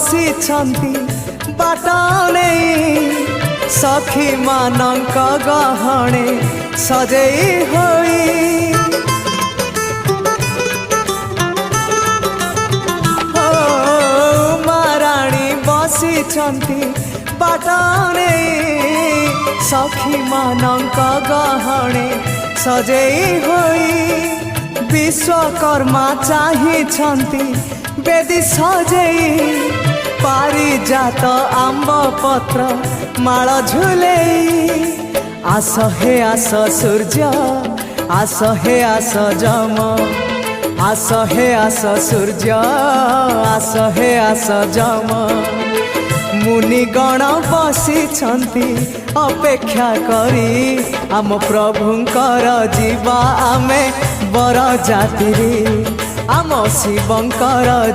बसिछन्ति बाट नेई सखी मानक गहणे सजेई होई महाराणी बसिछन्ति बाट नेई सखी मानक गहणे सजेई होई विश्वकर्मा चाहिछन्ति बेदी सजेई पारिजात आंब पत्र माळ झुलेई आस हे आस सूर्य आस हे आस जम आस हे आस सूर्य आस हे आस जम मुनिगण बसिछन्ति अपेक्षा करी आम प्रभुंकर जीवा आमे बर जातिरी आम शिवंकर